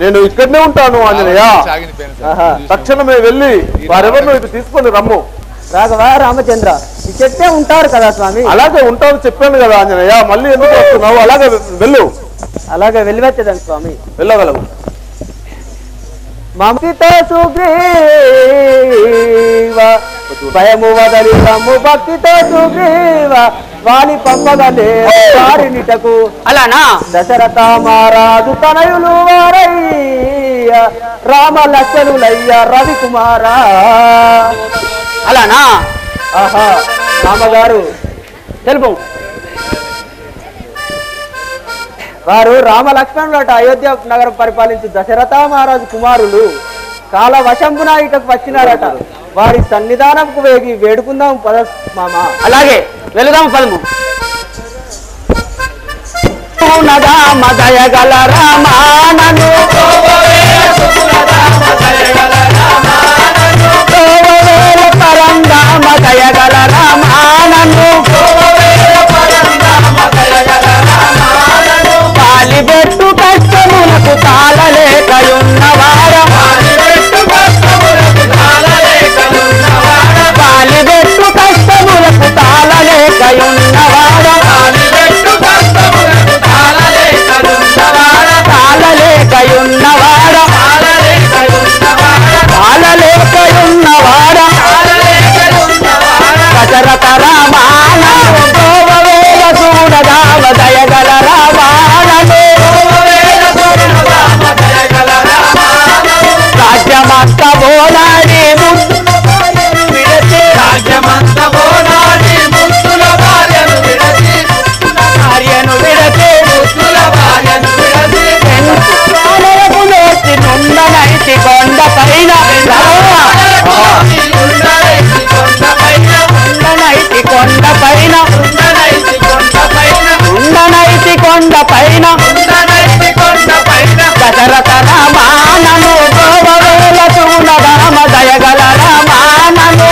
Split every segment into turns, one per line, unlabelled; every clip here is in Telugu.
నేను ఇక్కడనే ఉంటాను ఆంజనేయ. తక్షణమే వెళ్ళి వారెవరినో ఇటు తీసుకొని రమ్ము.
రాఘవ రామచంద్ర ఈ చెట్టే ఉంటారు కదా స్వామి.
అలాగే ఉంటారు చెప్పాను కదా ఆంజనేయ, మళ్ళీ ఎందుకు వస్తున్నావు? అలాగే వెళ్ళు.
అలాగే వెళ్ళివచ్చేదాన్ని స్వామి.
వెళ్ళగలవు.
మమతితో సుగ్రీవ భయము వదలి రమ్ము భక్తితో సుగ్రీవ వాణి పంపగలే వారినిటకు. అలానా దశరథ మహారాజు తనయులు వారయ్య రామ లక్ష్మణులయ్య రవికుమార. అలానా? ఆహా రామగారు తెలుపు. వారు రామ లక్ష్మణులట అయోధ్య నగరం పరిపాలించి దశరథ మహారాజు కుమారులు కాల వశంపున ఇటకు వచ్చినారట. వారి సన్నిధానంకు వేగి వేడుకుందాం పద మామ. అలాగే వెళదాం పదము. దయగల రామానను పరందామ దయగల రామానను పాలిబెట్టు కష్టములకు తాళలేకయున్నవార పాలిబెట్టు కష్టములకు తాళలేకయున్నవార దశరథ రామాన గోవవేల సూరదామ దయగల రామానను రాజ్యమంత బోనాడి భార్యను విడచి నుండనైతి కొండ పైన దశరథ రామానను గోవవేల సుగుణధామ దయగల రామానను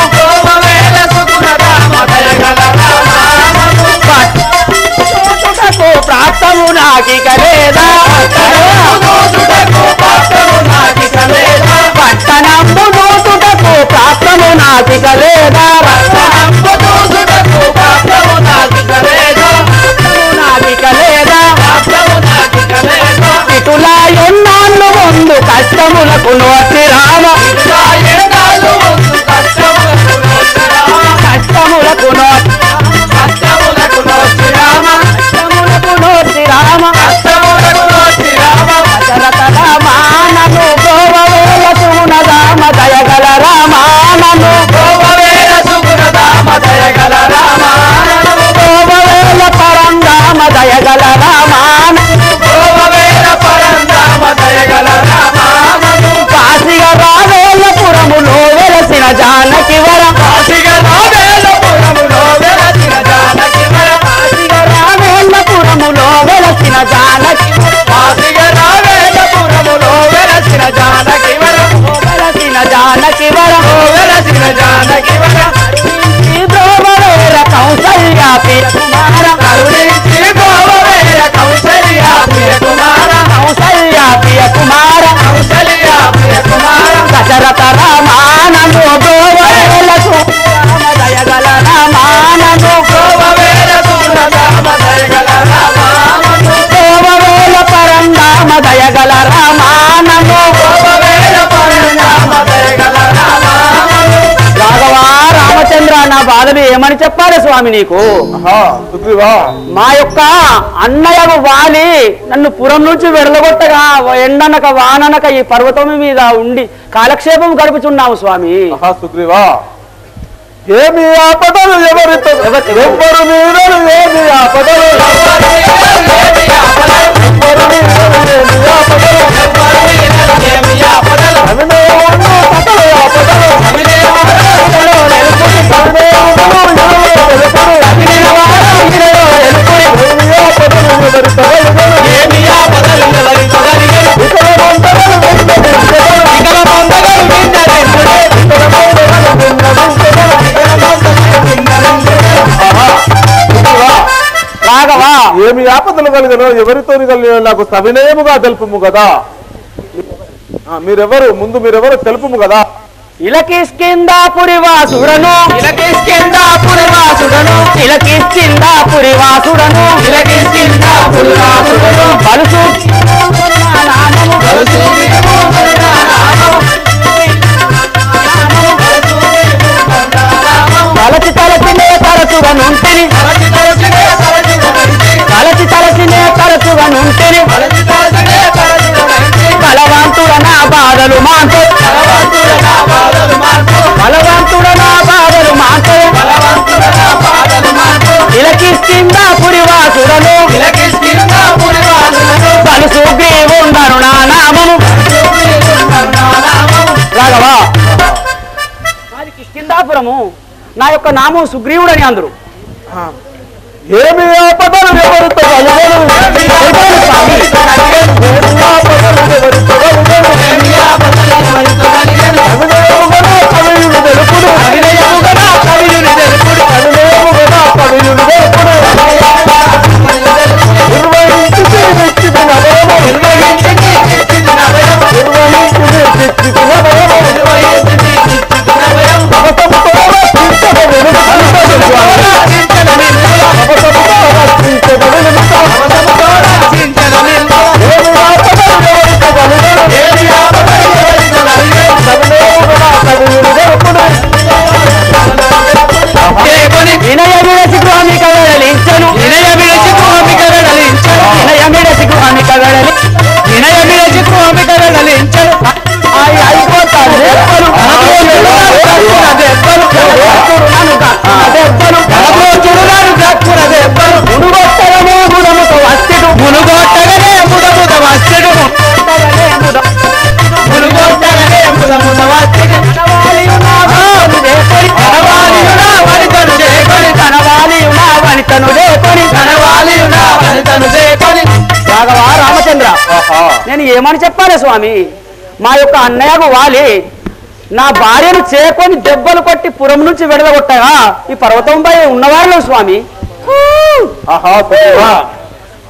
ప్రాప్తము నాకిక లేదా పట్టణంబు దూసుటకు ప్రాప్తము నాకిక లేదా ఇటులా ఎన్నాళ్ళు ముందు కష్టములకు నోటి రామ కష్టములకు నోటి రామ దశరథ రామానను గోవవేల సుగుణధామ దయగల రామానను గోవవేల పరంధామ దయగల రామానను కాశిగా రావేలపురములో వెలసిన జానకి వర రావేలపురములో వెలసిన జానకి వర కౌసల్య ప్రియ కుమార దశరథ రామానను గోవవేల సుగుణధామ దయగల రామానను గోవవేల పరంధామ దయగల రామానను రాఘవ రామచంద్ర నా బాధలు ఏమని చెప్పాలి స్వామి నీకు? మా యొక్క అన్నయ్యకు వాలి నన్ను పురం నుంచి వెడలగొట్టగా ఎండనక వాననక ఈ పర్వతం మీద ఉండి కాలక్షేపం గడుపుచున్నాము స్వామి.
సుగ్రీవా ఏమి ఆపదలు ఎవరితో ఎవ్వరు మీరలు ఏమి ఆపదలు
రాఘవా
ఏమి ఆపదలు కలిగినో ఎవరితో కలిగిన నాకు సవినయముగా తెలుపుము కదా. మీరెవరు ముందు మీరెవరు తెలుపుము కదా.
ఇలకిష్కిందాపురి వాసుడను ఇలకిష్కిందాపురి వాసుడను ఇలకిష్కిందాపురి వాసుడను ఇలకిష్కిందాపురి వాసుడను పలుసు నామము పలుసు తలచి తలచినే తరచుగనుంటిని తలచి తలచినే తరచుగనుంటిని బలవంతుడ నా బాధలు మాంతో బలవంతుడ నా బాధలు మాంతో ఇలకిష్కిందాపురి వాసుడను బలు సుగ్రీవుండను నా నామము రాఘవా నాది కిష్కిందాపురము నా యొక్క నామం సుగ్రీవుడని అందరు
ఏమి ఆపదలు ఎవరితో
నేను ఏమని చెప్పాలి స్వామి? మా యొక్క అన్నయ్యకు వాలి నా భార్యను చేకొని దెబ్బలు కొట్టి పురం నుంచి వెడగొట్టగా ఈ పర్వతంపై ఉన్నవారు స్వామి.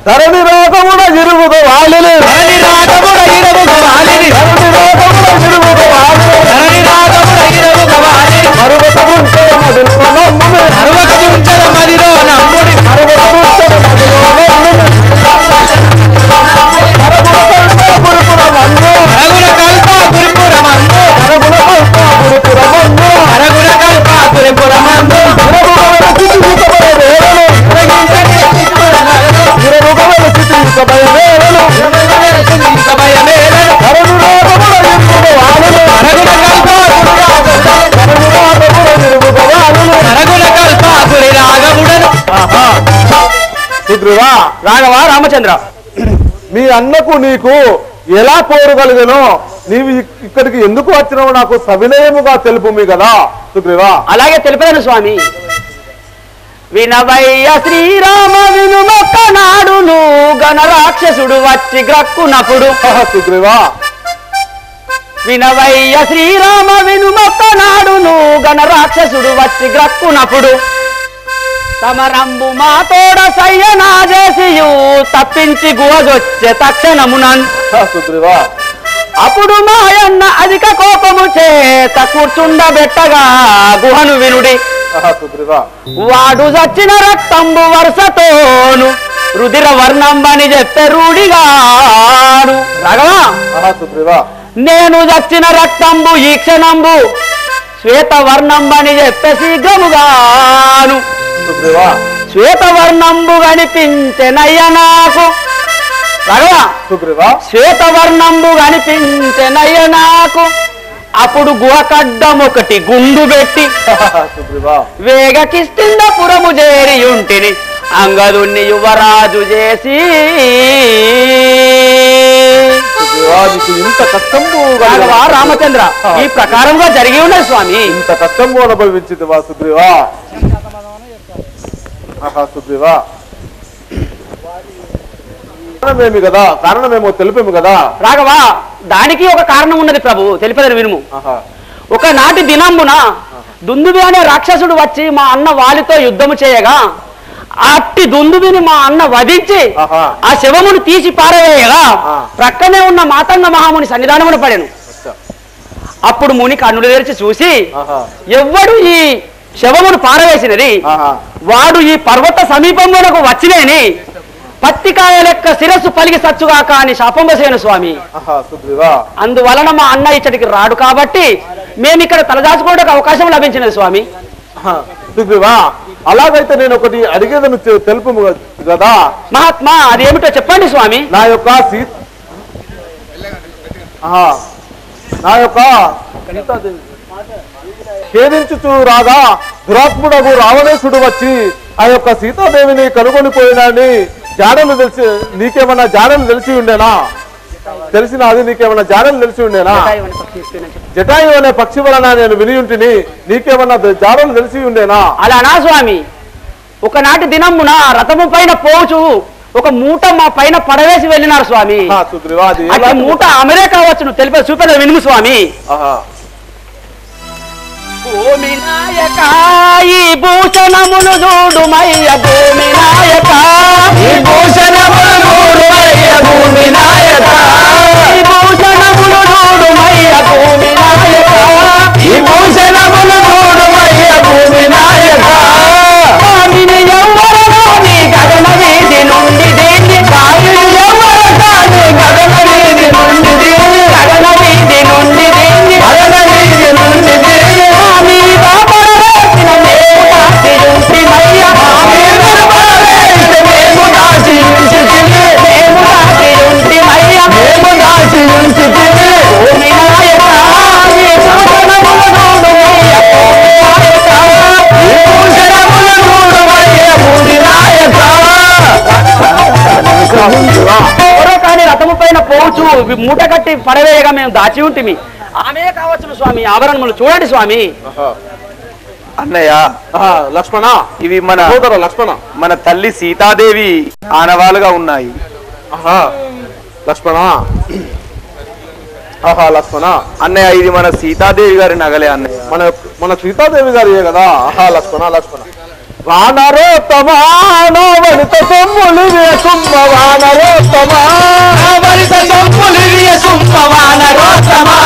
ధరణి రాగమున ఇరుగుగ వాలిని ధరణి రాగమున ఇరుగుగ వాలిని ధరణి రాగమున ఇరుగుగ వాలిని ధరణి రాగమున ఇరుగుగ వాలిని మరువకముంచె మదిలో నమ్ముని మరువకముంచె మదిలో నమ్ముని మరువకముంచె మదిలో నమ్ముని
రాఘవ రామచంద్ర,
మీ అన్నకు నీకు ఎలా పోరుగలిగను? నీవు ఇక్కడికి ఎందుకు వచ్చినావు నాకు సవినయముగా తెలుపు మీ కదా సుగ్రీవా.
అలాగే తెలిపాను స్వామి. వినవయ్య శ్రీరామ వినుమొక్క నాడును గణరాక్షసుడు వచ్చి గ్రక్కునప్పుడు.
సుగ్రీవా
వినవయ్య శ్రీరామ వినుమొక్క నాడును గణరాక్షసుడు వచ్చి గ్రక్కునప్పుడు సమరంబు మా తోడ సయ్యనా చేసియు తప్పించి గువగొచ్చే తక్షణమునన్.
సుగ్రీవా
అప్పుడు మాయన్న అధిక కోపము చేత కూర్చుండబెట్టగా గుహను వినుడి.
సుగ్రీవా
వాడు చచ్చిన రక్తంబు వరుసతోను రుధిర వర్ణంబని చెప్పే రూఢిగాడు. రాఘవా
సుగ్రీవా
నేను చచ్చిన రక్తంబు ఈ క్షణంబు శ్వేత వర్ణంబని చెప్పే శీఘ్రముగాను. శ్వేత వర్ణంబు కనిపించెనయ్య నాకు. రాఘవా శ్వేత వర్ణంబు కనిపించెనయ్య నాకు. అప్పుడు గుహకడ్డం ఒకటి గుండు పెట్టి వేగ కిష్కిందపురము చేరి ఉంటిని అంగదుణ్ణి యువరాజు చేసి.
ఇంత కష్టంబు
రామచంద్ర ఈ ప్రకారంగా జరిగి ఉన్నది స్వామి.
ఇంత కష్టంబు అనుభవించింది వా సుగ్రీవా. సుగ్రీవా కారణమేమి కదా, కారణమేమో తెలిపేము కదా.
రాఘవా దానికి ఒక కారణం ఉన్నది ప్రభు, తెలిపేదని వినుము. ఒకనాటి దినంబున దుందుబి అనే రాక్షసుడు వచ్చి మా అన్న వాలితో యుద్ధము చేయగా అట్టి దుందుబిని మా అన్న వధించి ఆ శవమును తీసి పారవేయగా ప్రక్కనే ఉన్న మాతంగ మహాముని సన్నిధానమును పడాను. అప్పుడు ముని కన్నులు తెరిచి చూసి ఎవ్వడు ఈ శవమును పారవేసినది వాడు ఈ పర్వత సమీపంలోనకు వచ్చినేని పత్తికాయ లెక్క శిరస్సు పలిగి సచ్చుగాక అని శాపంబసేను స్వామి. అందువలన మా అన్న ఇచ్చటికి రాడు కాబట్టి మేము ఇక్కడ తలదాచుకోవడానికి అవకాశం లభించినది స్వామి.
అలాగైతే నేను ఒకటి అడిగేదని తెలుపు కదా
మహాత్మా, అదేమిటో చెప్పండి స్వామి.
నా యొక్క ఛేదించుచు రాగా దురాత్ముడగు రావణేశుడు వచ్చి ఆ యొక్క సీతాదేవిని కనుగొని పోయినాని జాడలు తెలిసి నీకేమన్నా జాడలు తెలిసి ఉండేనా? తెలిసిన అది నీకేమన్నా జాడలు తెలిసి ఉండేనా? జటాయు అనే పక్షి వలన నేను విని ఉంటిని, నీకేమన్నా జాడలు తెలిసి ఉండేనా?
అలానా స్వామి, ఒకనాటి దినమున రథము పైన పోచు ఒక మూట మా పైన పడవేసి వెళ్ళినారు స్వామి. మూట అమరే కావచ్చు, నువ్వు తెలిపే చూపేద వినుము స్వామి. భూమి నాయక ఈ భూషణములు చూడుమయ్య భూమి నాయక, ఈ భూషణములు చూడుమయ్య భూమి నాయక, ఈ భూషణములు చూడుమయ్య భూమి నాయక, ఈ భూషణములు చూడుమయ్య భూమి నాయక. స్వామిని ఎవ్వరో నీ గగన వీధి నుండి దీన్ని, స్వామిని ఎవ్వరో నీ గగన వీధి నుండి దీన్ని, గగన వీధి నుండి దీన్ని, గగన వీధి నుండి దీన్ని. స్వామి రాబడవేసిన మేము దాచి ఉంటిమయ్య, స్వామి రాబడవేసిన మేము దాచి ఉంటిమి, మేము దాచి ఉంటిమయ్య, మేము దాచి ఉంటిమి. భూమి నాయక ఈ భూషణములు చూడుమయ్య భూమి నాయక, ఈ భూషణములు చూడుమయ్య భూమి నాయక. ఎవరో కానీ రథము పైన పోవచ్చు మూట కట్టి పడవేయగా మేము దాచి ఉంటిమి, ఆమె కావచ్చు స్వామి. ఆభరణములు చూడండి స్వామి.
అన్నయ్య
లక్ష్మణ,
ఇవి మన
లక్ష్మణ
మన తల్లి సీతాదేవి ఆనవాలుగా ఉన్నాయి.
లక్ష్మణ లక్ష్మణ
అన్నయ్య ఇది మన సీతాదేవి గారి నగలే అన్నయ్య,
మన సీతాదేవి గారి కదా. లక్ష్మణ లక్ష్మణ వానరోత్తమా వనిత సొమ్ములివే సుమ్మ వానరోత్తమా,
వనిత సొమ్ములివే సుమ్మ వానరోత్తమా,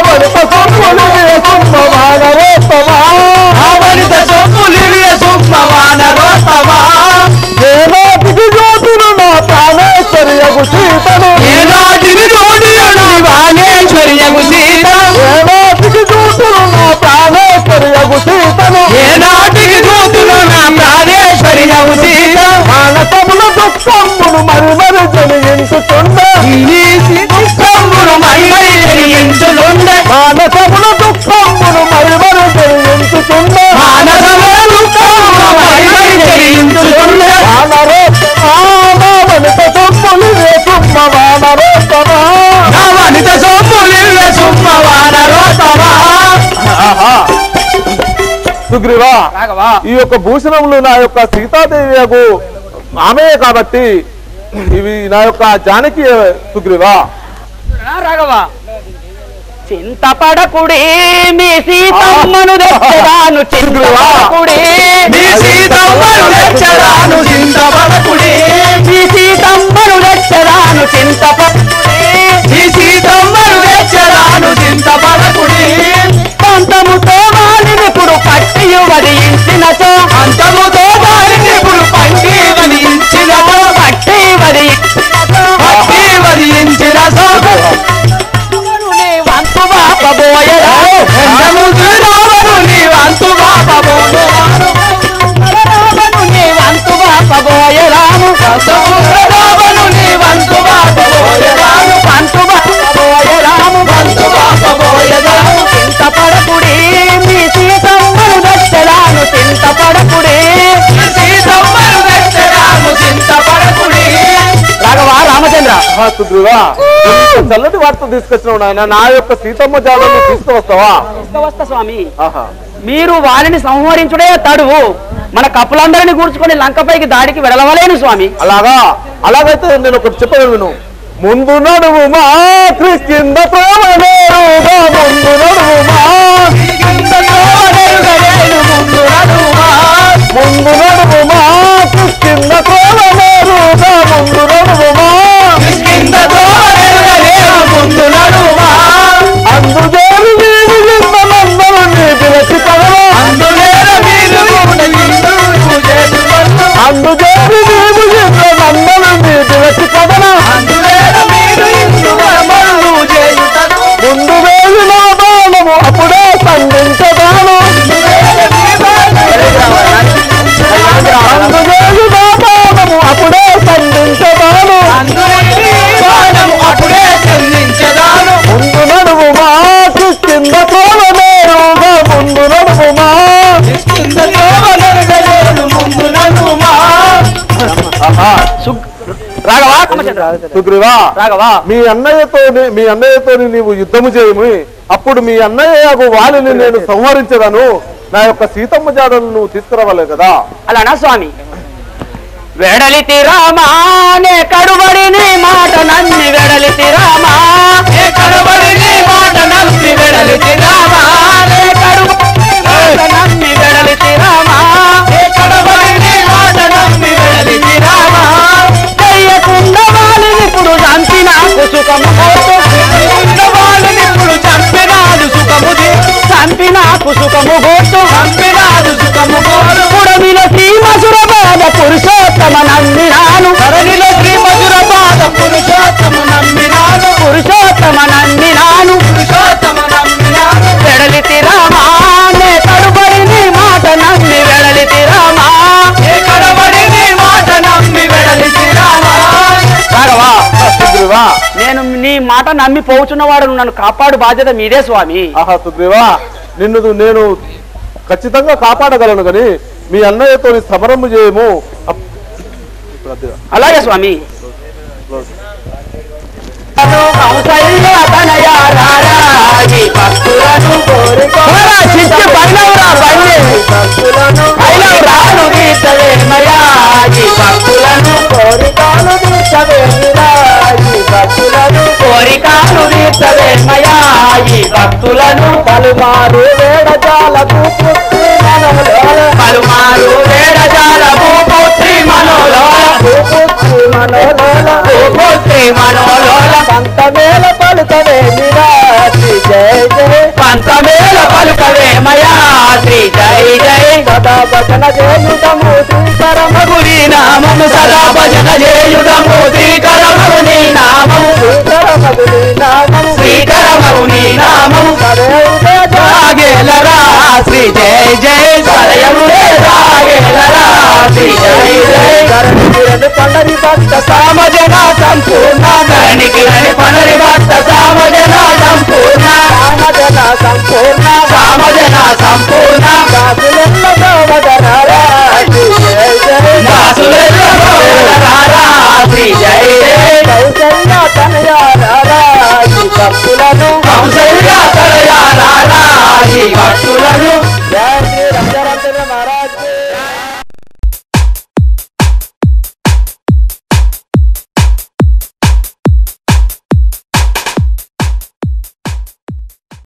వనిత సొమ్ములివే సుమ్మ వానరోత్తమా,
వనిత సొమ్ములివే సుమ్మ వానరోత్తమా.
ఏనాటికి జ్యోతులు నా ప్రాణేశ్వర్యకు సీతను,
ఏనాటికి జ్యోతులు నా ప్రాణేశ్వర్యకు సీతను,
ఏనాటికి జ్యోతులు నా ప్రాణేశ్వర్యకు సీతను,
ఏనాటికి జ్యోతులు నా ప్రాణేశ్వర్యకు సీతను.
మానసముల దుఃఖమును మరి మరి జనించుచుండే,
దుఃఖమును మరి మరి జనించుచుండే,
మానసముల దుఃఖమును మరి మరి జనించుచుండే,
మానసముల దుఃఖమును మరి మరి జనించుచుండే.
వానరోత్తమా వనిత సొమ్ములివే సుమ్మ వానరోత్తమా,
వనిత సొమ్ములివే సుమ్మ వానరోత్తమా.
సుగ్రీవా, ఈ యొక్క భూషణములు నా యొక్క సీతాదేవి ఆమె కాబట్టి ఇవి నా యొక్క జానకి. సుగ్రీవా
రాఘవ, చింతపడకుడే మీ సీతమ్మను తెచ్చరాను, చింతపడకుడే మీ సీతమ్మను తెచ్చరాను, చింతపడకుడే మీ సీతమ్మను తెచ్చరాను, చింతపడకుడే మీ సీతమ్మను తెచ్చరాను, చింతపడకుడే. పంతముతో వాలినిప్పుడు పట్టి వదించినచో, అంతముతో వాలినిప్పుడు పట్టి వదించినచో, పట్టి వదించినచో, పట్టి వదించినచో. వంతు బాపబోయరా రావణు నీ వంతు బాపబోయరాను, రావణు నీ వంతు బాపబోయరాను, రావణు నీ వంతు బాపబోయరాను, వంతు బాపబోయరాను, వంతు బాపబోయరాను. చింతపడకుడే మీ సీతమ్మను దచ్చరాను, చింతపడకుడే మీ సీతమ్మను దచ్చరాను, చింతపడకుడే. రాఘవ రామచంద్ర,
సుగ్రీవా చల్లటి వార్త తీసుకొచ్చినావు నాయన, నా యొక్క సీతమ్మ జాలను తీసుకువస్తావా?
తీసుకువస్తా స్వామి. మీరు వారిని సంహరించుడే తడువు, మన కప్పులందరినీ కూర్చుకొని లంకపైకి దాడికి వెళ్ళవలేను స్వామి.
అలాగైతే నేను ఒకటి చెప్పగలను విను. ముందు నడువు మా కింద ప్రేమనేరుగా, ముందు నడువు మా ముందు నడువు మా సుగ్రీవా
రాఘవా
మీ అన్నయ్యతో నీవు యుద్ధము చేయము. అప్పుడు మీ అన్నయ్యకు వాలిని నేను సంహరించదను. నా యొక్క సీతమ్మ జాడను నువ్వు తీసుకురావాలి కదా.
అలానా స్వామి? వెడలితి రామా నే కడుబడి నీ మాట నమ్మి వెడలితి రామా నే కడుబడి నీ మాట నమ్మి వెడలితి రామా నే కడుబడి నీ మాట నమ్మి వెడలితి రామా నే కడుబడి నీ మాట నమ్మి వెడలితి రామా చెయ్యకుండ వాలినిప్పుడు చంపినాకు సుఖము చెయ్యకుండ వాలినిప్పుడు చంపినాడు సుఖము చంపినాకు సుఖము గోటు చంపినాడు సుఖము గోడు పుడమిల శ్రీమసుర బాధ పురుషోత్తమ నమ్మినాను ధరణిలో శ్రీమసుర బాధ పురుషోత్తమ నమ్మినాను పురుషోత్తమ నమ్మినాను పురుషోత్తమ నమ్మినాను వెడలితి రామా నే కడుబడి నీ మాట నమ్మి వెడలితి రామా నే కడుబడి నీ మాట నమ్మి వెడలితి రామా. రాఘవా
సుగ్రీవా
నేను నీ మాట నమ్మి పోచున్నవాడు నన్ను కాపాడు బాధ్యత మీదే స్వామి.
ఆహా సుగ్రీవా నిన్ను నేను ఖచ్చితంగా కాపాడగలను కానీ మీ అన్నయ్యతో సమరము చేయము.
అలాగే స్వామి. కోరికాలు తీర్చవేమయా ఈ భక్తులను పలుమారు వేడజాలకు పలుమారు వేడజాలకు పుత్రి మనోలోల పుత్రి మనోలోల పంతమేల పలుకవే శ్రీ జయ జయ పంతమేల పలుకవే మయా శ్రీ జయ జయ సదా భజన చేయుదము శ్రీకరమగుని నామము సదా భజన చేయుదము శ్రీకరమగుని నామము శ్రీకరమగుని నామము శ్రీకరమగుని నామము సాగేలరా శ్రీ జయ జయ సరయములే సాగేలరా శ్రీ జయ జయ ధరణి పండరి భక్త సామజన సంపూర్ణ ధరణికి పండరి భక్త సామజన సంపూర్ణ సామజన సంపూర్ణ సామజన సంపూర్ణ దాసులెల్ల గోవదనారా శ్రీ జయ జయ దాసులెల్ల గోవదనారా శ్రీ జయ జయ కౌసల్య తనయారా ఈ భక్తులను కౌసల్య తనయారా ఈ భక్తులను